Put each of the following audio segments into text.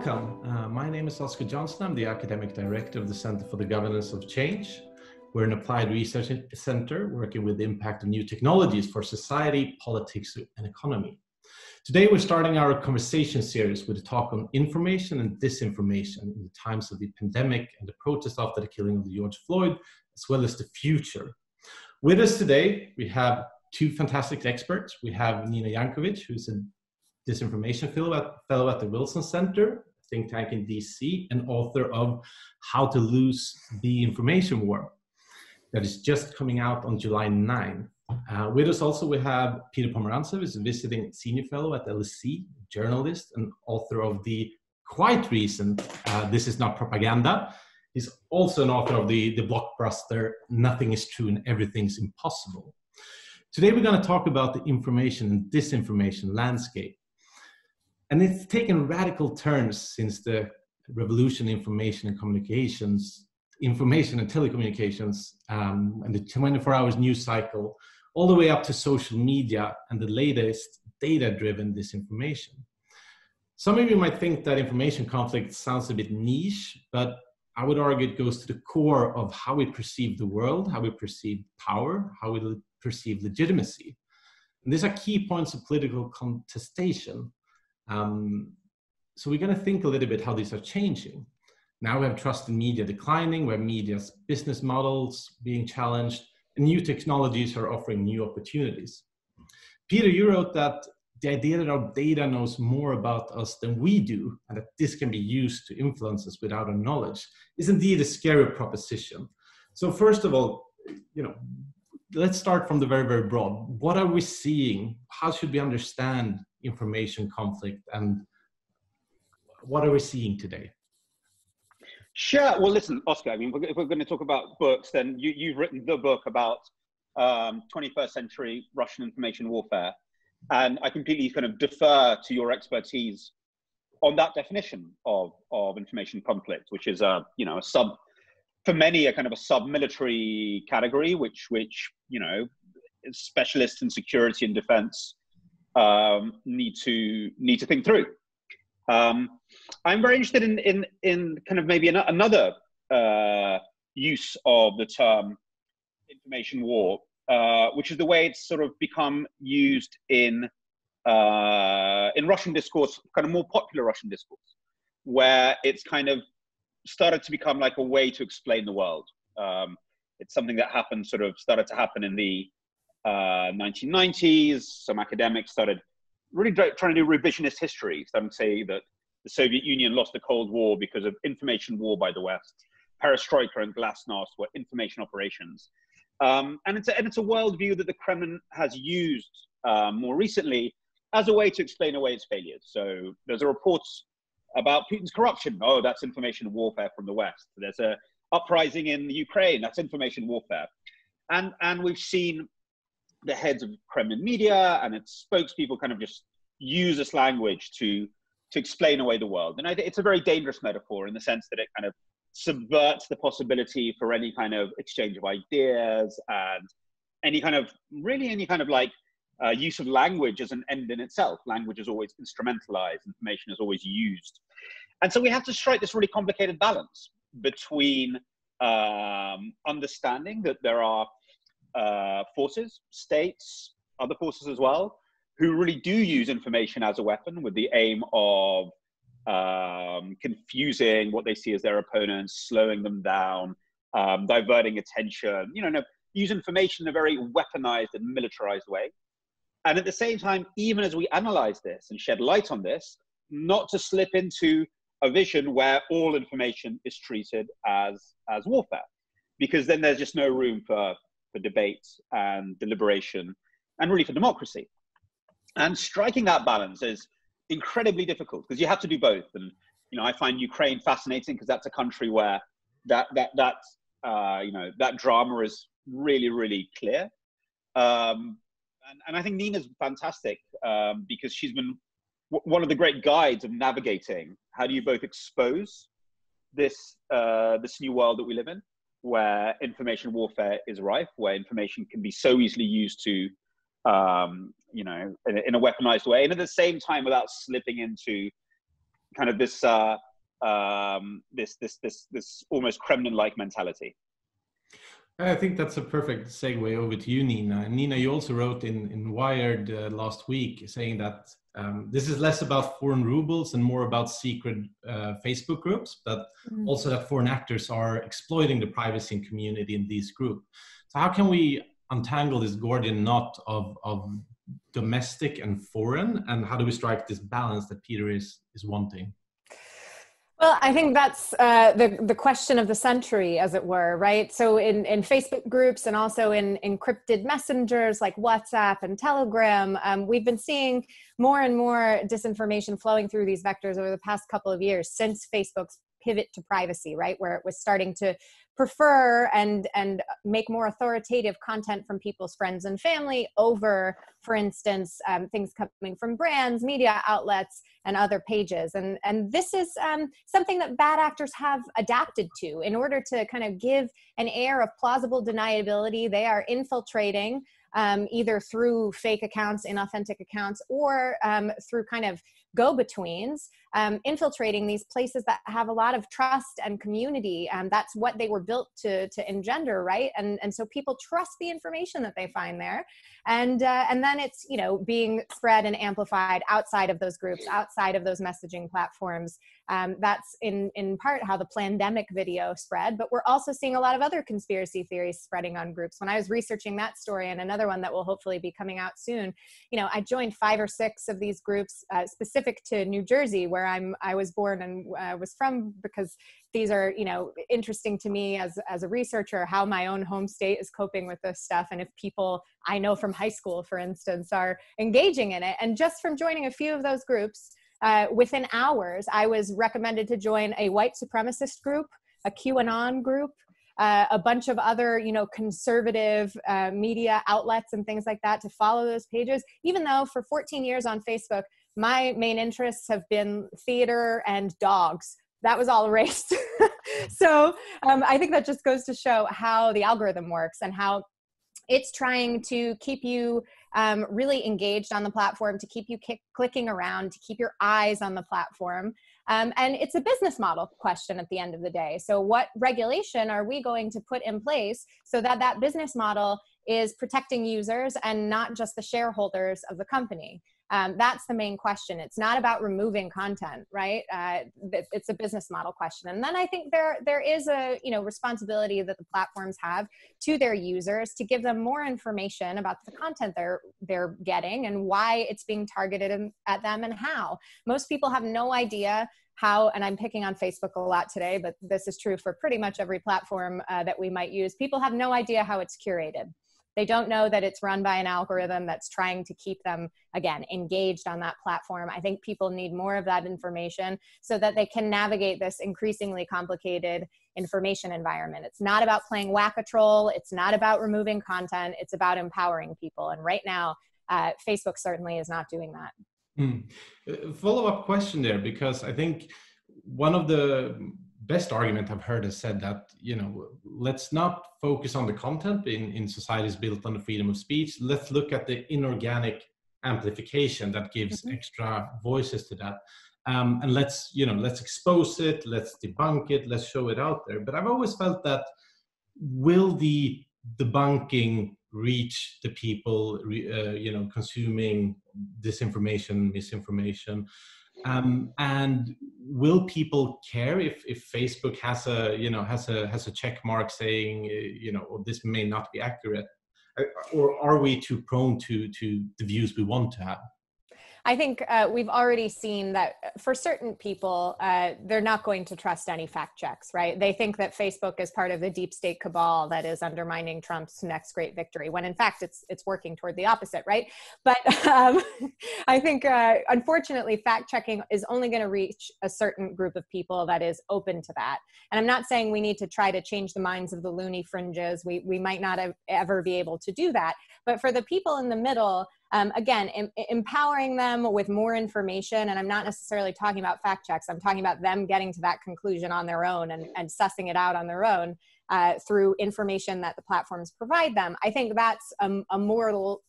Welcome. My name is Oscar Johnson. I'm the Academic Director of the Center for the Governance of Change. We're an applied research center working with the impact of new technologies for society, politics, and economy. Today, we're starting our conversation series with a talk on information and disinformation in the times of the pandemic and the protests after the killing of George Floyd, as well as the future. With us today, we have two fantastic experts. We have Nina Jankowisz, who's a Disinformation fellow at the Wilson Center, a think tank in DC, and author of How to Lose the Information War, that is just coming out on July 9. With us also we have Peter Pomerantsev, who's a visiting senior fellow at LSE, journalist and author of the quite recent This Is Not Propaganda. He's also an author of the blockbuster Nothing is True and Everything's Impossible. Today we're going to talk about the information and disinformation landscape. And it's taken radical turns since the revolution in information and communications, information and telecommunications, and the 24 hours news cycle, all the way up to social media and the latest data-driven disinformation. Some of you might think that information conflict sounds a bit niche, but I would argue it goes to the core of how we perceive the world, how we perceive power, how we perceive legitimacy. And these are key points of political contestation. So we're going to think a little bit how these are changing. Now we have trust in media declining, where media's business models being challenged, and new technologies are offering new opportunities. Peter, you wrote that the idea that our data knows more about us than we do, and that this can be used to influence us without our knowledge, is indeed a scary proposition. So first of all, let's start from the very, very broad. What are we seeing? How should we understand information conflict, and what are we seeing today? Sure. Well, listen, Oscar, I mean, if we're going to talk about books, then you've written the book about 21st century Russian information warfare. And I completely kind of defer to your expertise on that definition of information conflict, which is for many, a kind of a sub-military category, which specialists in security and defense need to think through. I'm very interested in kind of maybe another use of the term information war, which is the way it's sort of become used in Russian discourse, kind of more popular Russian discourse, where it's kind of started to become like a way to explain the world. It's something that started to happen in the 1990s. Some academics started really trying to do revisionist history. Some say that the Soviet Union lost the Cold War because of information war by the West. Perestroika and glasnost were information operations. And it's a worldview that the Kremlin has used more recently as a way to explain away its failures. So there's a report about Putin's corruption. Oh, that's information warfare from the West. There's a uprising in Ukraine. That's information warfare. And we've seen the heads of Kremlin media and its spokespeople kind of just use this language to explain away the world. And I think it's a very dangerous metaphor in the sense that it kind of subverts the possibility for any kind of exchange of ideas and any kind of use of language as an end in itself. Language is always instrumentalized, information is always used. And so we have to strike this really complicated balance between understanding that there are forces, states, other forces as well, who really do use information as a weapon with the aim of confusing what they see as their opponents, slowing them down, diverting attention, use information in a very weaponized and militarized way. And at the same time, even as we analyze this and shed light on this, not to slip into a vision where all information is treated as warfare, because then there's just no room for debate and deliberation and really for democracy. And striking that balance is incredibly difficult because you have to do both. And I find Ukraine fascinating because that's a country where that drama is really, really clear. And I think Nina's fantastic because she's been one of the great guides of navigating how do you both expose this new world that we live in, where information warfare is rife, where information can be so easily used to in a weaponized way, and at the same time without slipping into kind of this this almost Kremlin-like mentality. I think that's a perfect segue over to you, Nina. And Nina, you also wrote in Wired last week saying that this is less about foreign rubles and more about secret Facebook groups, but also that foreign actors are exploiting the privacy and community in these groups. So how can we untangle this Gordian knot of domestic and foreign, and how do we strike this balance that Peter is wanting? Well, I think that's the question of the century, as it were, right? So in Facebook groups and also in encrypted messengers like WhatsApp and Telegram, we've been seeing more and more disinformation flowing through these vectors over the past couple of years since Facebook's pivot to privacy, right? Where it was starting to prefer and make more authoritative content from people's friends and family over, for instance, things coming from brands, media outlets, and other pages. And this is something that bad actors have adapted to in order to kind of give an air of plausible deniability. They are infiltrating either through fake accounts, inauthentic accounts, or through kind of go-betweens, infiltrating these places that have a lot of trust and community. That's what they were built to engender, right? And so people trust the information that they find there, and then it's, you know, being spread and amplified outside of those groups, outside of those messaging platforms. That's in part how the Plandemic video spread, but we're also seeing a lot of other conspiracy theories spreading on groups. When I was researching that story, and another one that will hopefully be coming out soon, you know, I joined 5 or 6 of these groups specific to New Jersey, where I was born and was from, because these are, you know, interesting to me as a researcher, how my own home state is coping with this stuff. And if people I know from high school, for instance, are engaging in it. And just from joining a few of those groups, within hours, I was recommended to join a white supremacist group, a QAnon group, a bunch of other, you know, conservative media outlets and things like that, to follow those pages, even though for 14 years on Facebook, my main interests have been theater and dogs. That was all erased. So I think that just goes to show how the algorithm works and how it's trying to keep you really engaged on the platform, to keep you clicking around, to keep your eyes on the platform. And it's a business model question at the end of the day. So what regulation are we going to put in place so that that business model is protecting users and not just the shareholders of the company? That's the main question. It's not about removing content, right? It's a business model question. And then I think there is a, you know, responsibility that the platforms have to their users to give them more information about the content they're getting and why it's being targeted at them and how. Most people have no idea how, and I'm picking on Facebook a lot today, but this is true for pretty much every platform that we might use. People have no idea how it's curated. They don't know that it's run by an algorithm that's trying to keep them, again, engaged on that platform. I think people need more of that information so that they can navigate this increasingly complicated information environment. It's not about playing whack-a-troll. It's not about removing content. It's about empowering people. And right now, Facebook certainly is not doing that. Follow-up question there, because I think one of the best argument I've heard has said that, you know, let's not focus on the content in societies built on the freedom of speech. Let's look at the inorganic amplification that gives extra voices to that. And let's expose it, let's debunk it, let's show it out there. But I've always felt that, will the debunking reach the people, consuming disinformation, misinformation? And will people care if Facebook has a check mark saying, this may not be accurate, or are we too prone to the views we want to have? I think we've already seen that for certain people, they're not going to trust any fact checks, right? They think that Facebook is part of the deep state cabal that is undermining Trump's next great victory, when in fact it's working toward the opposite, right? But I think, unfortunately, fact checking is only going to reach a certain group of people that is open to that. And I'm not saying we need to try to change the minds of the loony fringes. We might not ever be able to do that. But for the people in the middle, again, empowering them with more information, and I'm not necessarily talking about fact checks, I'm talking about them getting to that conclusion on their own and sussing it out on their own. through information that the platforms provide them, I think that's a more,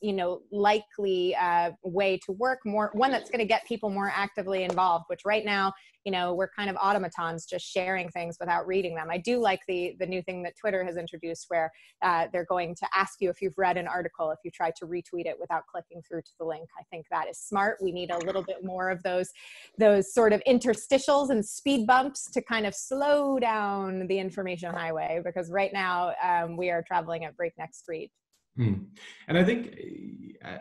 likely way to work, one that's going to get people more actively involved, which right now, we're kind of automatons just sharing things without reading them. I do like the new thing that Twitter has introduced where they're going to ask you if you've read an article if you try to retweet it without clicking through to the link. I think that is smart. We need a little bit more of those sort of interstitials and speed bumps to kind of slow down the information highway, because right now we are traveling at breakneck speed. And I think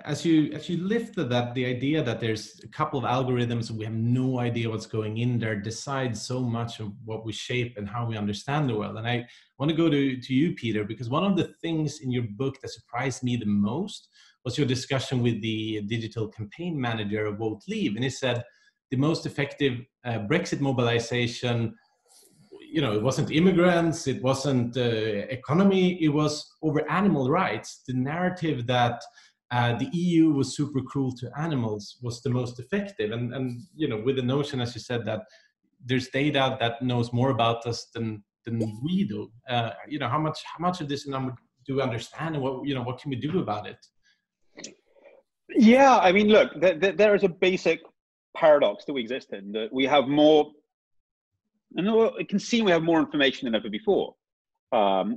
as you lifted that, the idea that there's a couple of algorithms, we have no idea what's going in there, decide so much of what we shape and how we understand the world. And I want to go to you, Peter, because one of the things in your book that surprised me the most was your discussion with the digital campaign manager of Vote Leave. And he said the most effective Brexit mobilization, it wasn't immigrants, it wasn't economy, it was over animal rights. The narrative that the EU was super cruel to animals was the most effective. And with the notion, as you said, that there's data that knows more about us than we do. How much of this number do we understand, and what can we do about it? Yeah, I mean, look, there is a basic paradox that we exist in, that we have more. And it can seem we have more information than ever before.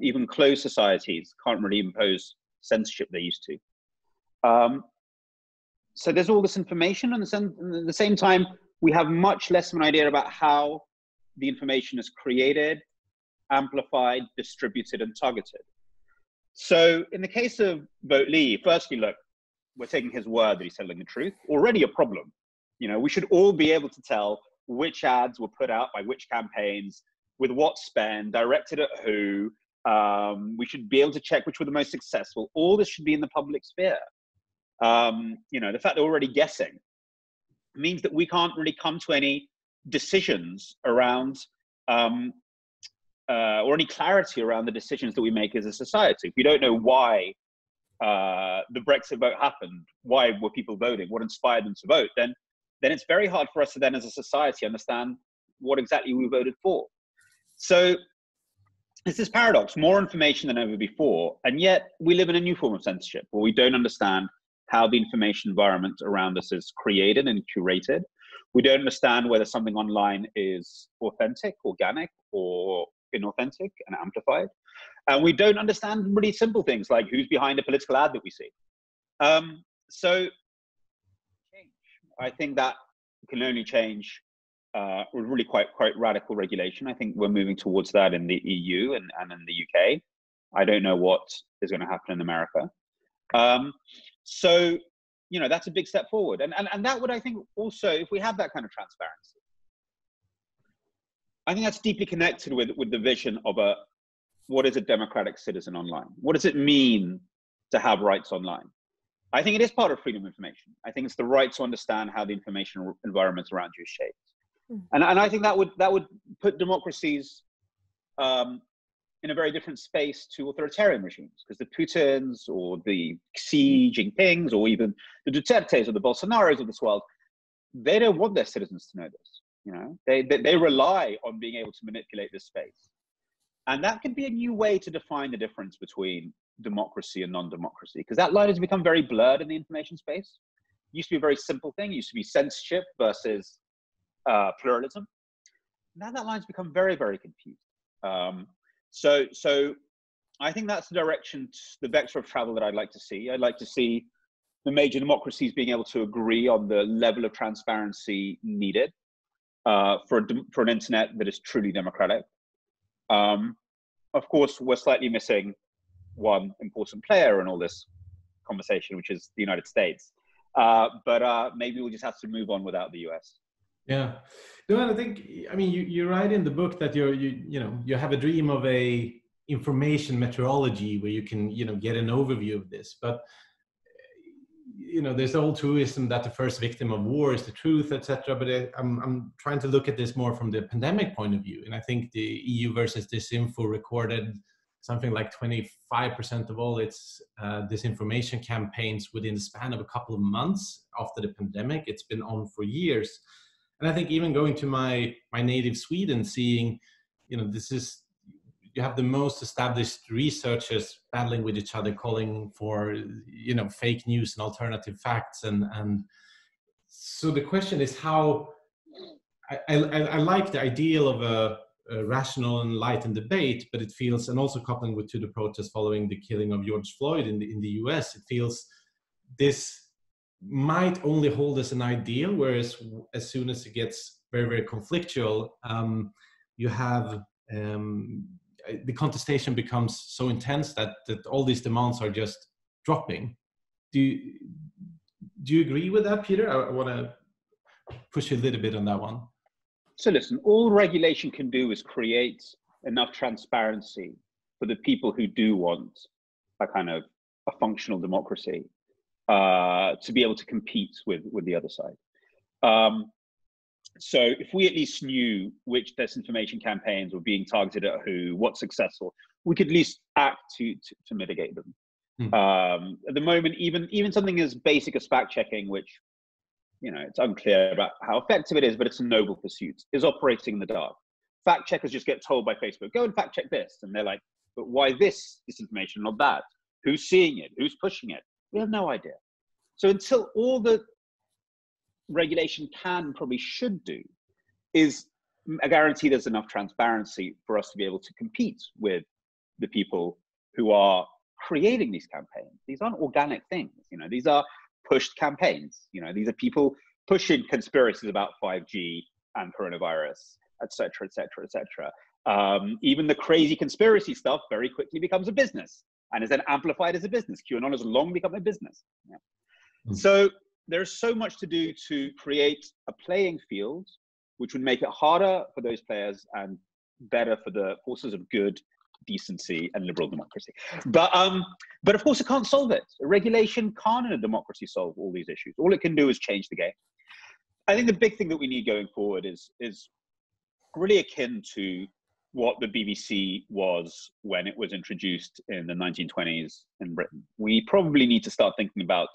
Even closed societies can't really impose censorship they used to. So there's all this information, and at the same time, we have much less of an idea about how the information is created, amplified, distributed, and targeted. So in the case of Vote Leave, firstly, look, we're taking his word that he's telling the truth. Already a problem. We should all be able to tell which ads were put out by which campaigns, with what spend, directed at who. We should be able to check which were the most successful. All this should be in the public sphere. The fact that we're already guessing means that we can't really come to any decisions around, or any clarity around the decisions that we make as a society. If we don't know why the Brexit vote happened, why were people voting, what inspired them to vote, then it's very hard for us to then as a society understand what exactly we voted for. So it's this paradox, more information than ever before, and yet we live in a new form of censorship where we don't understand how the information environment around us is created and curated. We don't understand whether something online is authentic, organic, or inauthentic and amplified. And we don't understand really simple things like who's behind a political ad that we see. So I think that can only change with really quite radical regulation. I think we're moving towards that in the EU and in the UK. I don't know what is going to happen in America. So, that's a big step forward. And that would, I think, also, if we have that kind of transparency, I think that's deeply connected with the vision of what is a democratic citizen online? What does it mean to have rights online? I think it is part of freedom of information. I think it's the right to understand how the information environment around you is shaped. And I think that would put democracies in a very different space to authoritarian regimes, because the Putins or the Xi Jinpings or even the Dutertes or the Bolsonaros of this world, they don't want their citizens to know this. They rely on being able to manipulate this space. And that could be a new way to define the difference between democracy and non-democracy, because that line has become very blurred in the information space. It used to be a very simple thing. It used to be censorship versus pluralism. Now that line's become very, very confused. So I think that's the direction, the vector of travel that I'd like to see. I'd like to see the major democracies being able to agree on the level of transparency needed for an internet that is truly democratic. Of course, we're slightly missing one important player in all this conversation, which is the United States. But maybe we'll just have to move on without the US. Yeah, no, and I think, you write in the book that you have a dream of a information meteorology where you can, get an overview of this. But, there's the old truism that the first victim of war is the truth, etc. But I'm trying to look at this more from the pandemic point of view. And I think the EU versus Disinfo recorded something like 25% of all its disinformation campaigns within the span of a couple of months after the pandemic. It's been on for years. And I think even going to my native Sweden, seeing, this is you have the most established researchers battling with each other, calling for, you know, fake news and alternative facts. And so the question is how, I like the ideal of a rational and enlightened debate, but it feels, and also coupling with to the protests following the killing of George Floyd in the US, it feels this might only hold as an ideal, whereas as soon as it gets very, very conflictual, you have the contestation becomes so intense that all these demands are just dropping. Do you agree with that, Peter? I want to push you a little bit on that one. So listen, all regulation can do is create enough transparency for the people who do want a kind of a functional democracy to be able to compete with the other side. So if we at least knew which disinformation campaigns were being targeted at who, what's successful, we could at least act to mitigate them. At the moment, even something as basic as fact checking, which, you know, it's unclear about how effective it is, but it's a noble pursuit, is operating in the dark. Fact checkers just get told by Facebook, go and fact check this. And they're like, but why this disinformation, not that? Who's seeing it? Who's pushing it? We have no idea. So until all the regulation can, probably should do, is a guarantee there's enough transparency for us to be able to compete with the people who are creating these campaigns. These aren't organic things, you know, these are pushed campaigns. You know, these are people pushing conspiracies about 5G and coronavirus, et cetera, et cetera, et cetera. Even the crazy conspiracy stuff very quickly becomes a business and is then amplified as a business. QAnon has long become a business. Yeah. So there's so much to do to create a playing field, which would make it harder for those players and better for the forces of good, decency, and liberal democracy. But of course, it can't solve it. Regulation can't in a democracy solve all these issues. All it can do is change the game. I think the big thing that we need going forward is really akin to what the BBC was when it was introduced in the 1920s in Britain. We probably need to start thinking about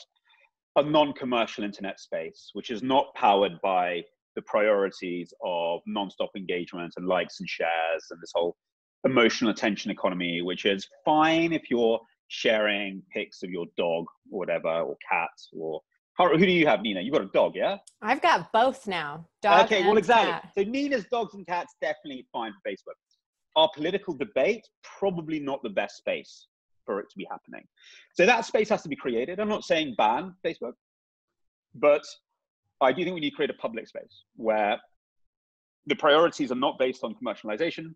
a non-commercial internet space, which is not powered by the priorities of non-stop engagement and likes and shares and this whole emotional attention economy, which is fine if you're sharing pics of your dog or whatever, or cats, or who do you have, Nina? You've got a dog, yeah? I've got both now. Dog okay, and well, exactly. cat. So Nina's dogs and cats, definitely fine for Facebook. Our political debate, probably not the best space for it to be happening. So that space has to be created. I'm not saying ban Facebook, but I do think we need to create a public space where the priorities are not based on commercialization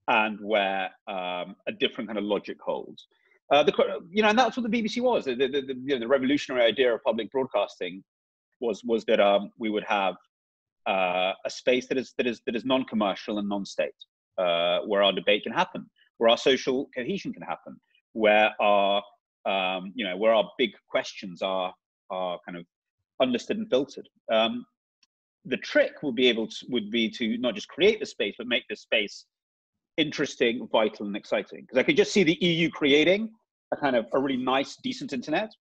and where a different kind of logic holds. You know, and that's what the BBC was. The revolutionary idea of public broadcasting was that we would have a space that is non-commercial and non-state, where our debate can happen, where our social cohesion can happen, where our where our big questions are kind of understood and filtered. The trick would be to not just create the space, but make the space interesting, vital, and exciting. Because I could just see the EU creating a really nice, decent internet,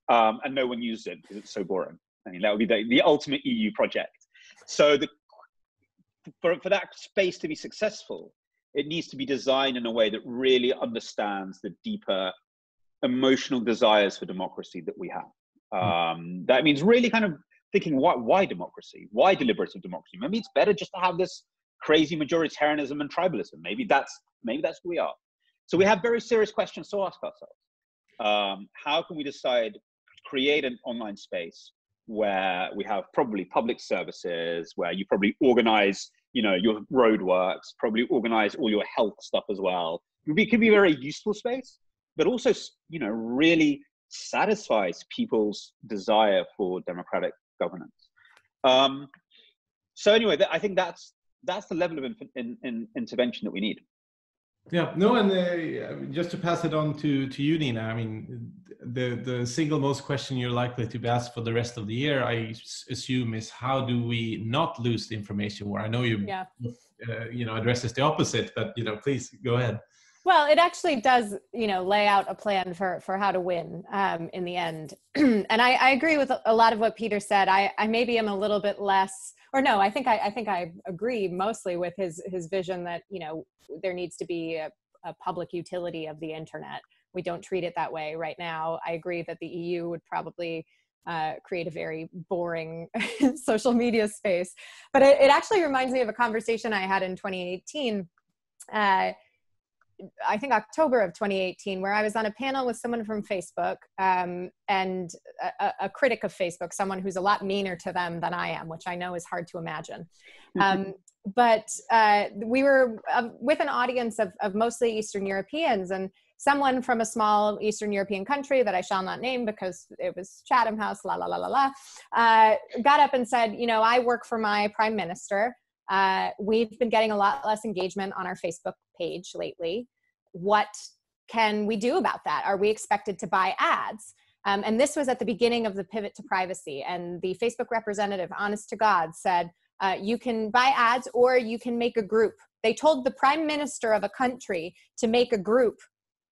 and no one uses it because it's so boring. I mean, that would be the ultimate EU project. So for that space to be successful, it needs to be designed in a way that really understands the deeper emotional desires for democracy that we have. That means really kind of thinking, why democracy? Why deliberative democracy? Maybe it's better just to have this crazy majoritarianism and tribalism. Maybe that's who we are. So we have very serious questions to ask ourselves. How can we decide to create an online space where we have probably public services, where you probably organize, your roadworks, probably organize all your health stuff as well. It can be a very useful space, but also, really satisfies people's desire for democratic governance. So anyway, I think that's the level of intervention that we need. Yeah, no, and just to pass it on to you, Nina, I mean, the single most question you're likely to be asked for the rest of the year, I assume, is how do we not lose the information war? I know you, addresses the opposite, but, please go ahead. Well, it actually does, lay out a plan for how to win in the end. And I agree with a lot of what Peter said. I maybe am a little bit less or no, I think I agree mostly with his vision that, you know, there needs to be a public utility of the internet. We don't treat it that way right now. I agree that the EU would probably create a very boring social media space. But it actually reminds me of a conversation I had in 2018, I think October of 2018, where I was on a panel with someone from Facebook and a critic of Facebook, someone who's a lot meaner to them than I am, which I know is hard to imagine. But we were with an audience of mostly Eastern Europeans, and someone from a small Eastern European country that I shall not name because it was Chatham House, la, la, la, la, la, got up and said, you know, I work for my prime minister. We've been getting a lot less engagement on our Facebook page lately. What can we do about that? Are we expected to buy ads? And this was at the beginning of the pivot to privacy. And the Facebook representative, honest to God, said, you can buy ads or you can make a group. They told the prime minister of a country to make a group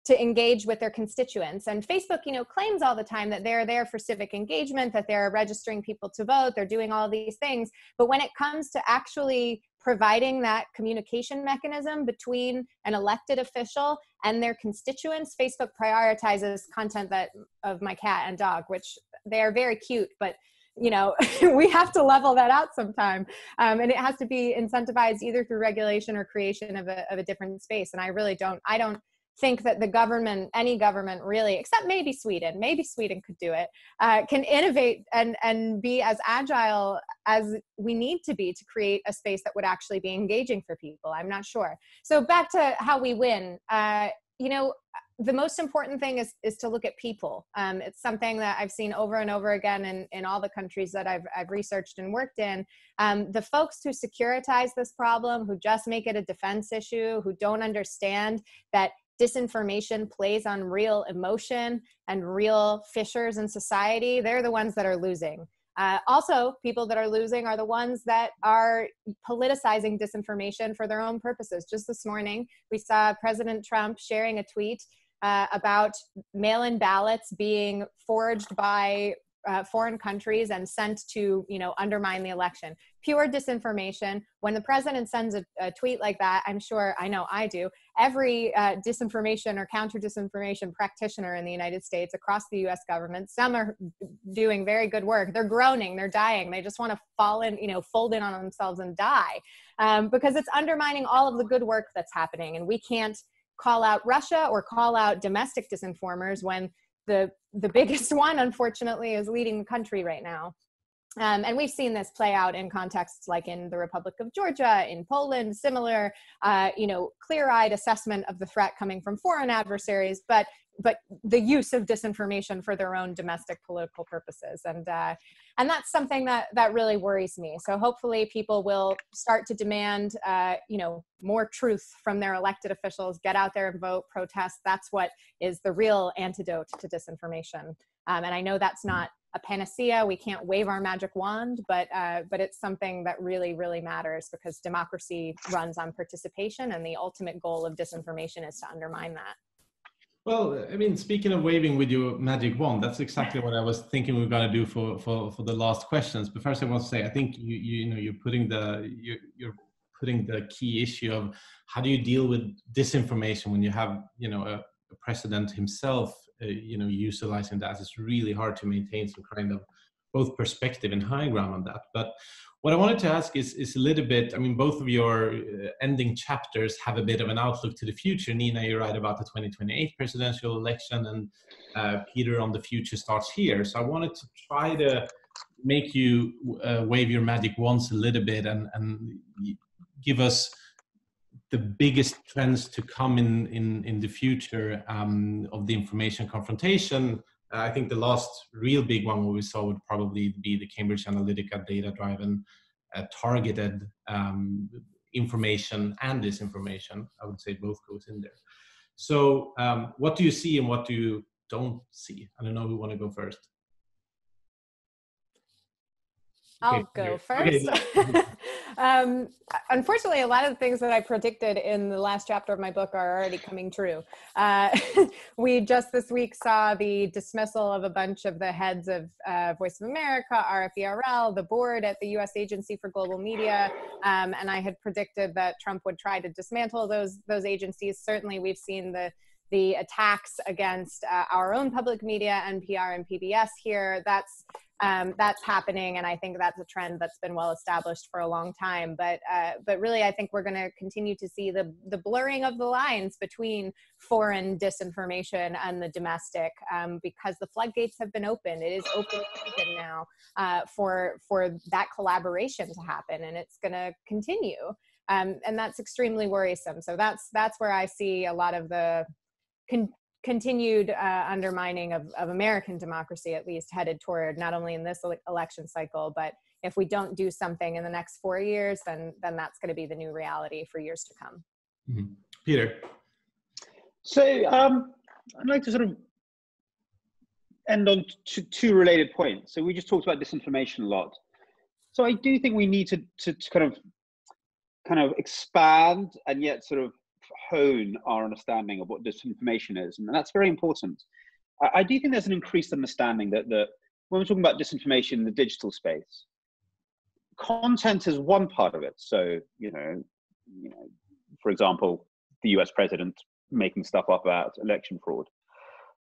to engage with their constituents. And Facebook, you know, claims all the time that they're there for civic engagement, that they're registering people to vote, they're doing all these things. But when it comes to actually providing that communication mechanism between an elected official and their constituents, Facebook prioritizes content that of my cat and dog, which they are very cute, but you know, we have to level that out sometime. And it has to be incentivized either through regulation or creation of a different space. And I don't think that the government, any government really, except maybe Sweden could do it, can innovate and be as agile as we need to be to create a space that would actually be engaging for people. I'm not sure. So back to how we win, you know, the most important thing is to look at people. It's something that I've seen over and over again in all the countries that I've researched and worked in. The folks who securitize this problem, who just make it a defense issue, who don't understand that disinformation plays on real emotion and real fissures in society, they're the ones that are losing. Also, people that are losing are the ones that are politicizing disinformation for their own purposes. Just this morning, we saw President Trump sharing a tweet about mail-in ballots being forged by foreign countries and sent to, you know, undermine the election. Pure disinformation. When the president sends a tweet like that, I'm sure, I know I do, every disinformation or counter-disinformation practitioner in the United States across the US government, some are doing very good work. They're groaning, they're dying. They just want to fall in, you know, fold in on themselves and die because it's undermining all of the good work that's happening. And we can't call out Russia or call out domestic disinformers when the biggest one, unfortunately, is leading the country right now. And we've seen this play out in contexts like in the Republic of Georgia, in Poland, similar, you know, clear-eyed assessment of the threat coming from foreign adversaries, but the use of disinformation for their own domestic political purposes. And that's something that really worries me. So hopefully people will start to demand, you know, more truth from their elected officials, get out there and vote, protest. That's what is the real antidote to disinformation. And I know that's not a panacea. We can't wave our magic wand, but it's something that really, really matters because democracy runs on participation, and the ultimate goal of disinformation is to undermine that. Well, I mean, speaking of waving with your magic wand, that's exactly what I was thinking we were going to do for the last questions. But first, I want to say, I think you're putting the key issue of how do you deal with disinformation when you have, you know, a president himself, you know, utilizing that. It's really hard to maintain some kind of both perspective and high ground on that. But what I wanted to ask is a little bit, I mean, both of your ending chapters have a bit of an outlook to the future. Nina, you write about the 2028 presidential election, and Peter on the future starts here. So I wanted to try to make you wave your magic wands a little bit and give us the biggest trends to come in the future of the information confrontation. I think the last real big one we saw would probably be the Cambridge Analytica data-driven targeted information and disinformation. I would say both goes in there. So what do you see and what do you don't see? I don't know who want to go first. I'll go first. Okay. Unfortunately, a lot of the things that I predicted in the last chapter of my book are already coming true. We just this week saw the dismissal of a bunch of the heads of Voice of America, RFERL, the board at the U.S. Agency for Global Media, and I had predicted that Trump would try to dismantle those agencies. Certainly, we've seen the attacks against our own public media, NPR and PBS here. That's happening, and I think that's a trend that's been well established for a long time. But really, I think we're going to continue to see the blurring of the lines between foreign disinformation and the domestic, because the floodgates have been opened. It is open now for that collaboration to happen, and it's going to continue, and that's extremely worrisome. So that's where I see a lot of the continued undermining of American democracy, at least, headed toward, not only in this election cycle, but if we don't do something in the next 4 years, then that's going to be the new reality for years to come. Mm-hmm. Peter. So I'd like to sort of end on two related points. So we just talked about disinformation a lot. So I do think we need to kind of expand and yet sort of hone our understanding of what disinformation is, and that's very important. I do think there's an increased understanding that when we're talking about disinformation in the digital space, content is one part of it. So for example, the US president making stuff up about election fraud,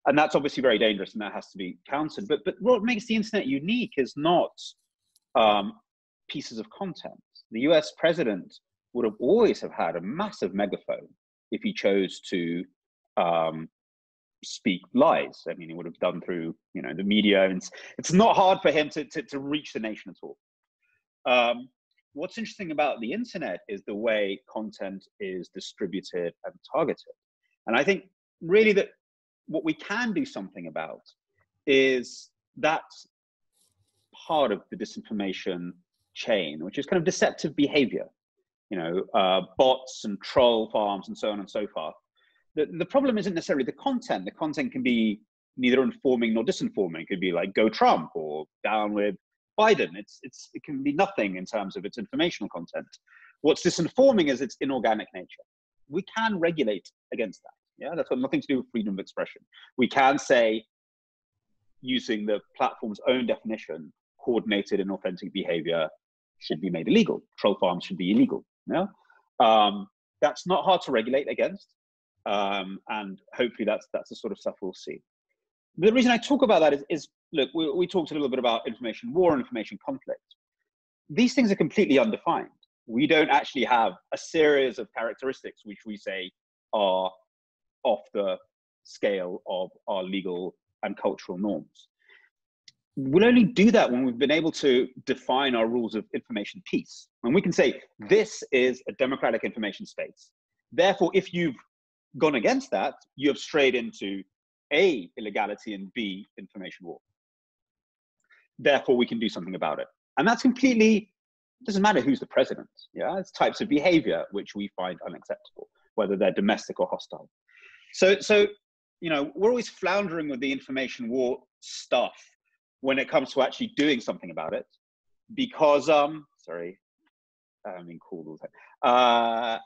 and that's obviously very dangerous, and that has to be countered. But what makes the internet unique is not pieces of content. The US president would have always have had a massive megaphone if he chose to speak lies. I mean, he would have done through the media, and it's not hard for him to reach the nation at all. What's interesting about the internet is the way content is distributed and targeted. And I think really that what we can do something about is that part of the disinformation chain, which is kind of deceptive behavior. Bots and troll farms and so on and so forth. The problem isn't necessarily the content. The content can be neither informing nor disinforming. It could be like go Trump or down with Biden. It can be nothing in terms of its informational content. What's disinforming is its inorganic nature. We can regulate against that. Yeah, that's got nothing to do with freedom of expression. We can say, using the platform's own definition, coordinated and authentic behavior should be made illegal. Troll farms should be illegal. That's not hard to regulate against, and hopefully that's the sort of stuff we'll see. The reason I talk about that is look, we talked a little bit about information war and information conflict. These things are completely undefined. We don't actually have a series of characteristics which we say are off the scale of our legal and cultural norms. We'll only do that when we've been able to define our rules of information peace. And we can say, this is a democratic information space. Therefore, if you've gone against that, you have strayed into A, illegality, and B, information war. Therefore, we can do something about it. And that's completely, doesn't matter who's the president. Yeah, it's types of behavior which we find unacceptable, whether they're domestic or hostile. So we're always floundering with the information war stuff when it comes to actually doing something about it, because sorry, I'm being called all the time.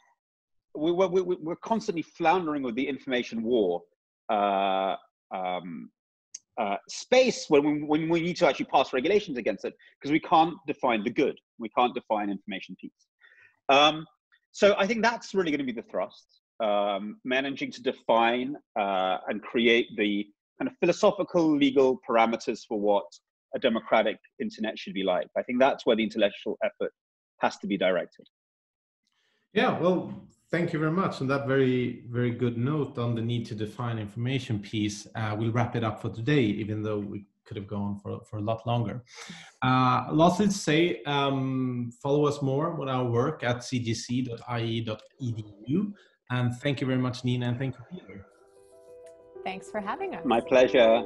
We're constantly floundering with the information war space when we need to actually pass regulations against it, because we can't define the good, we can't define information peace. So I think that's really going to be the thrust, managing to define and create the kind of philosophical legal parameters for what a democratic internet should be like. I think that's where the intellectual effort has to be directed. Yeah, well, thank you very much. On that very, very good note on the need to define information piece, we'll wrap it up for today, even though we could have gone for a lot longer. Lastly to say, follow us more with our work at cgc.ie.edu. And thank you very much, Nina, and thank you, Peter. Thanks for having us. My pleasure.